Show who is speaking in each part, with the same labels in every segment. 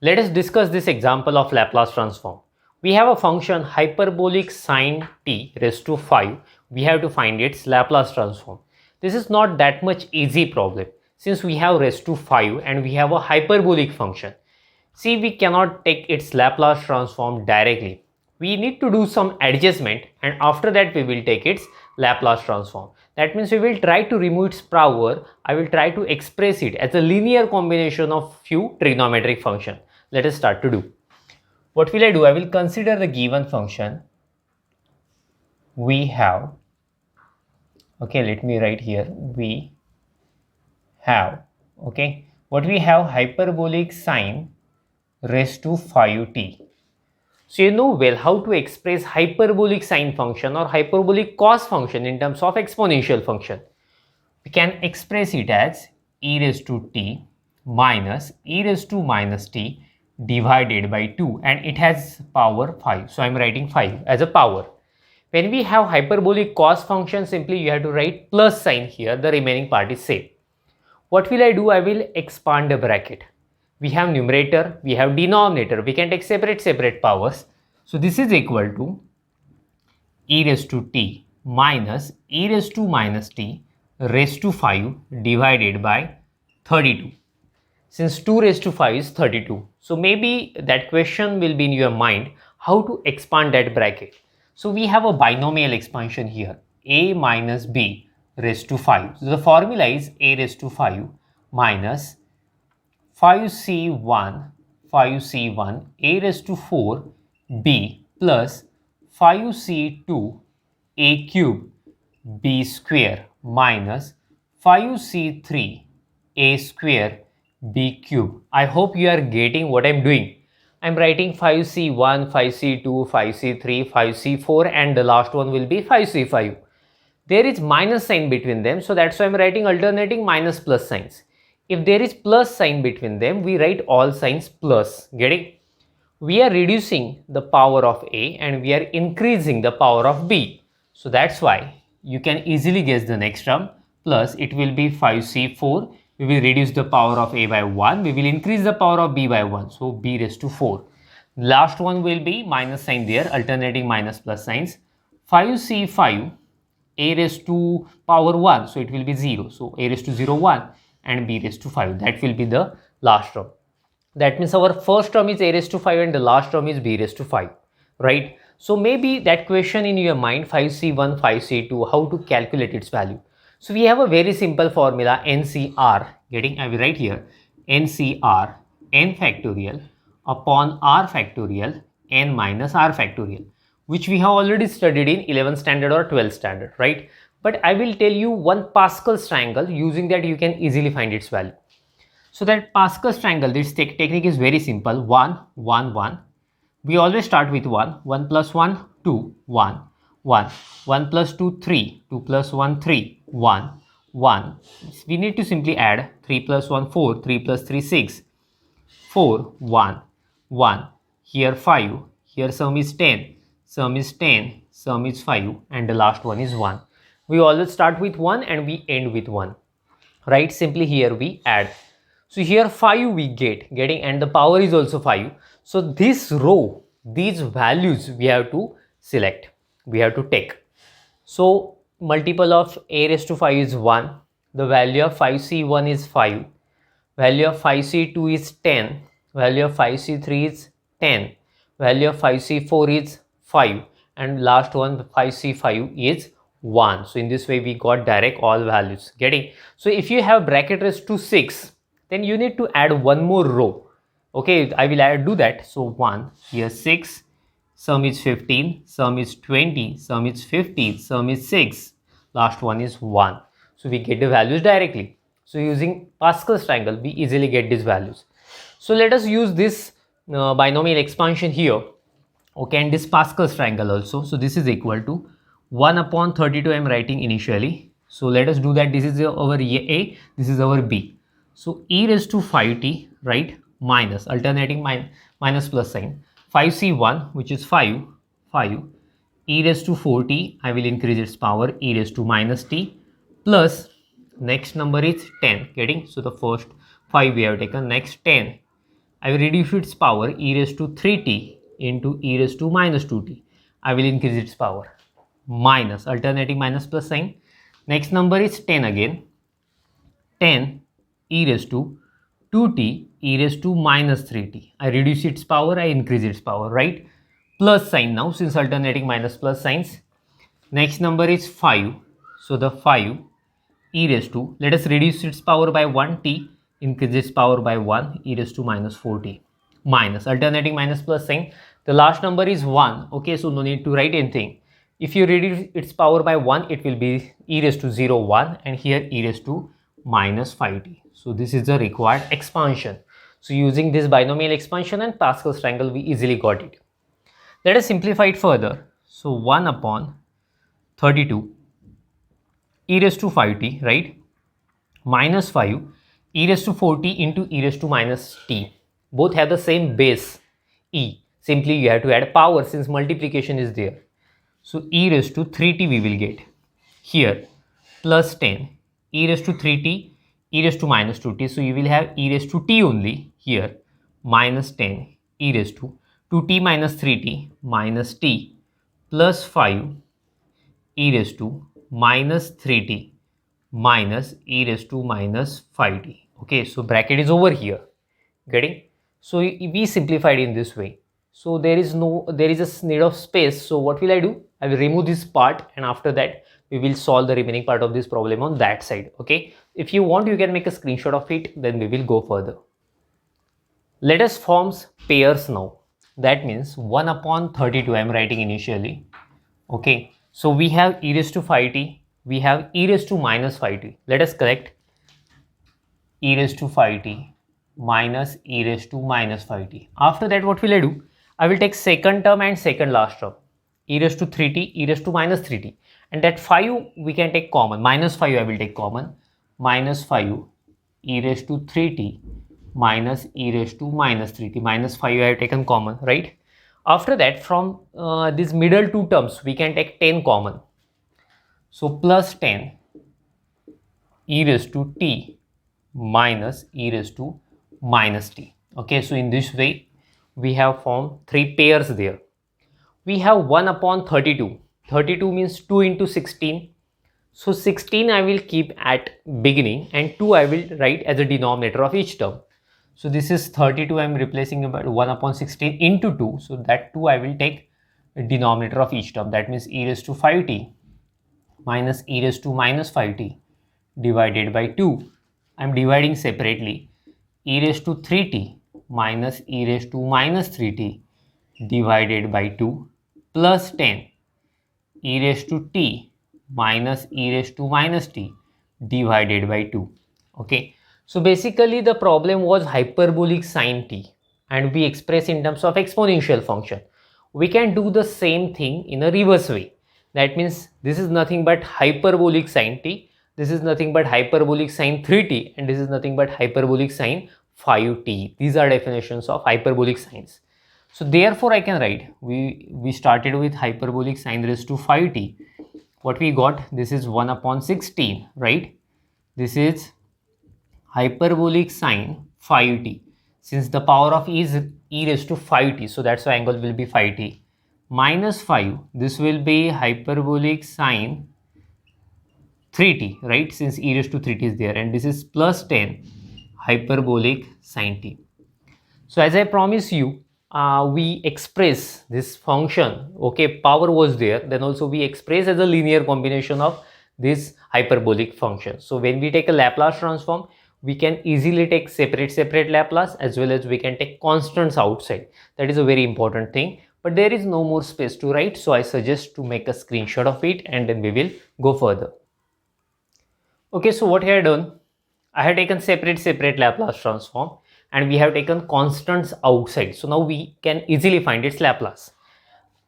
Speaker 1: Let us discuss this example of Laplace transform. We have a function hyperbolic sine t raised to 5. We have to find its Laplace transform. This is not that much easy problem since we have raised to 5 and we have a hyperbolic function. See, we cannot take its Laplace transform directly. We need to do some adjustment and after that we will take its Laplace transform. That means we will try to remove its power. I will try to express it as a linear combination of few trigonometric function. Let us start to do. What will I do? I will consider the given function we have. Okay, let me write here. We have. Okay, what we have hyperbolic sine raised to 5t. So you know well how to express hyperbolic sine function or hyperbolic cos function in terms of exponential function. We can express it as e raised to t minus e raised to minus t divided by 2 and it has power 5. So I am writing 5 as a power. When we have hyperbolic cos function, simply you have to write plus sign here, the remaining part is same. What will I do? I will expand the bracket. We have numerator, we have denominator, we can take separate powers. So this is equal to e raised to t minus e raised to minus t raised to 5 divided by 32. Since 2 raised to 5 is 32. So maybe that question will be in your mind, how to expand that bracket. So we have a binomial expansion here, a minus b raised to 5. So the formula is a raised to 5 minus 5c1 a raised to 4 b plus 5c2 a cube b square minus 5c3 a square b cube. I hope you are getting what I am doing. I am writing 5c1, 5c2, 5c3, 5c4 and the last one will be 5c5. There is minus sign between them, so that's why I am writing alternating minus plus signs. If there is plus sign between them, we write all signs plus. Getting? We are reducing the power of a and we are increasing the power of b. So that's why you can easily guess the next term. Plus it will be 5c4. We will reduce the power of a by 1. We will increase the power of b by 1. So b raised to 4. Last one will be minus sign there, alternating minus plus signs. 5c5 a raised to power 1. So it will be 0. So a raised to 0 1 and b raised to 5. That will be the last term. That means our first term is a raised to 5 and the last term is b raised to 5, right? So maybe that question in your mind, 5c1, 5c2, how to calculate its value. So we have a very simple formula, NCR, I will write here, NCR, n factorial upon r factorial, n minus r factorial, which we have already studied in 11th standard or 12th standard, right? But I will tell you one Pascal's triangle, using that you can easily find its value. So that Pascal's triangle, this technique is very simple. 1, 1, 1. We always start with 1. 1 plus 1, 2, 1, 1. 1 plus 2, 3. 2 plus 1, 3, 1, 1. We need to simply add 3 plus 1, 4. 3 plus 3, 6. 4, 1, 1. Here 5. Here sum is 10. Sum is 10. Sum is 5. And the last one is 1. We always start with 1 and we end with 1. Right? Simply here we add. So here 5 we getting and the power is also 5. So this row, these values we have to select, we have to take. So multiple of a raised to 5 is 1. The value of 5c1 is 5. Value of 5c2 is 10. Value of 5c3 is 10. Value of 5c4 is 5. And last one 5c5 is 1. So in this way we got direct all values. Getting? So if you have bracket raised to 6, then you need to add one more row. Okay, I will do that. So 1, here 6, sum is 15, sum is 20, sum is 50, sum is 6, last one is 1. So we get the values directly. So using Pascal's triangle, we easily get these values. So let us use this binomial expansion here. Okay, and this Pascal's triangle also. So this is equal to 1 upon 32 I am writing initially. So let us do that. This is our A, this is our B. So e raised to 5t, right, minus, alternating minus plus sign, 5c1 which is 5, e raised to 4t, I will increase its power, e raised to minus t, plus next number is 10, getting? So the first 5 we have taken, next 10, I will reduce its power e raised to 3t into e raised to minus 2t. I will increase its power. Minus, alternating minus plus sign. Next number is 10 again. 10 e raised to 2t e raised to minus 3t. I reduce its power, I increase its power, right? Plus sign now, since alternating minus plus signs. Next number is 5. So the 5 e raised to, let us reduce its power by 1t, increase its power by 1 e raised to minus 4t. Minus, alternating minus plus sign. The last number is 1. Okay, so no need to write anything. If you reduce its power by 1, it will be e raised to 0, 1, and here e raised to minus 5t. So this is the required expansion. So using this binomial expansion and Pascal's triangle, we easily got it. Let us simplify it further. So 1 upon 32 e raised to 5t, right? Minus 5 e raised to 4t into e raised to minus t. Both have the same base e. Simply you have to add power since multiplication is there. So e raised to 3t we will get. Here plus 10 e raised to 3t e raised to minus 2t. So you will have e raised to t only here minus 10 e raised to 2t minus 3t minus t plus 5 e raised to minus 3t minus e raised to minus 5t. Okay, so bracket is over here. Getting? So we simplified in this way. So there is a need of space. So what will I do? I will remove this part, and after that we will solve the remaining part of this problem on that side. Okay. If you want, you can make a screenshot of it. Then we will go further. Let us form pairs now. That means 1 upon 32 I am writing initially. Okay. So we have e raised to 5t. We have e raised to minus 5t. Let us correct e raised to 5t minus e raised to minus 5t. After that, what will I do? I will take second term and second last term. E raised to 3t, e raised to minus 3t. And that 5 we can take common. Minus 5 I will take common. Minus 5 e raised to 3t minus e raised to minus 3t. Minus 5 I have taken common, right? After that, from these middle two terms, we can take 10 common. So plus 10 e raised to t minus e raised to minus t. Okay, so in this way we have formed three pairs there. We have 1 upon 32. 32 means 2 into 16. So 16 I will keep at beginning and 2 I will write as a denominator of each term. So this is 32, I am replacing about 1 upon 16 into 2. So that 2 I will take a denominator of each term. That means e raised to 5t minus e raised to minus 5t divided by 2. I am dividing separately. E raised to 3t minus e raised to minus 3t divided by 2 plus 10 e raised to t minus e raised to minus t divided by 2. Okay. So basically the problem was hyperbolic sine t, and we express in terms of exponential function. We can do the same thing in a reverse way. That means this is nothing but hyperbolic sine t, this is nothing but hyperbolic sine 3t, and this is nothing but hyperbolic sine 5t. These are definitions of hyperbolic sines. So therefore I can write, we started with hyperbolic sine raised to 5t. What we got? This is 1 upon 16, right? This is hyperbolic sine 5t. Since the power of e is e raised to 5t, so that's why angle will be 5t. Minus 5, this will be hyperbolic sine 3t, right? Since e raised to 3t is there, and this is plus 10 hyperbolic sine t. So as I promise you, we express this function, okay, power was there, then also we express as a linear combination of this hyperbolic function. So when we take a Laplace transform, we can easily take separate Laplace, as well as we can take constants outside. That is a very important thing, but there is no more space to write, so I suggest to make a screenshot of it and then we will go further. Okay, so what I have done, I have taken separate Laplace transform, and we have taken constants outside. So now we can easily find its Laplace.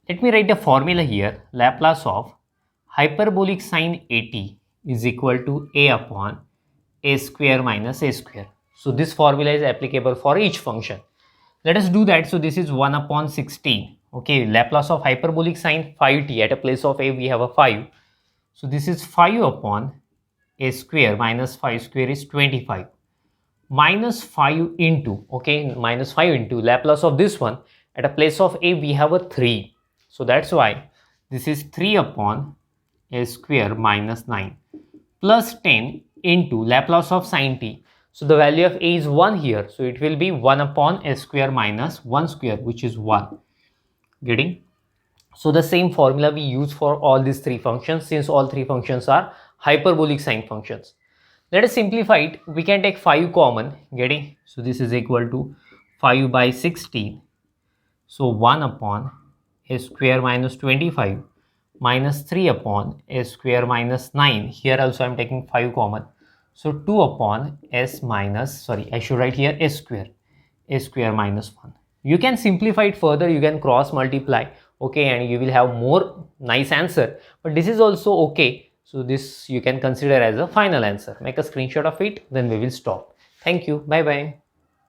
Speaker 1: Let me write the formula here. Laplace of hyperbolic sine at is equal to a upon a square minus a square. So this formula is applicable for each function. Let us do that. So this is 1 upon 16. Okay, Laplace of hyperbolic sine 5t, at a place of a we have a 5. So this is 5 upon a square minus 5 square is 25 minus 5 into, okay, minus 5 into Laplace of this one. At a place of a we have a 3, so that's why this is 3 upon a square minus 9 plus 10 into Laplace of sin t. So the value of a is 1 here, so it will be 1 upon a square minus 1 square, which is 1. Getting? So the same formula we use for all these three functions, since all three functions are hyperbolic sine functions. Let us simplify it. We can take 5 common. Getting? So this is equal to 5 by 16. So 1 upon a square minus 25 minus 3 upon a square minus 9. Here also I am taking 5 common. So 2 upon s minus, sorry, I should write here a square minus 1. You can simplify it further, you can cross multiply, okay, and you will have more nice answer. But this is also okay. So this you can consider as a final answer. Make a screenshot of it, then we will stop. Thank you. Bye bye.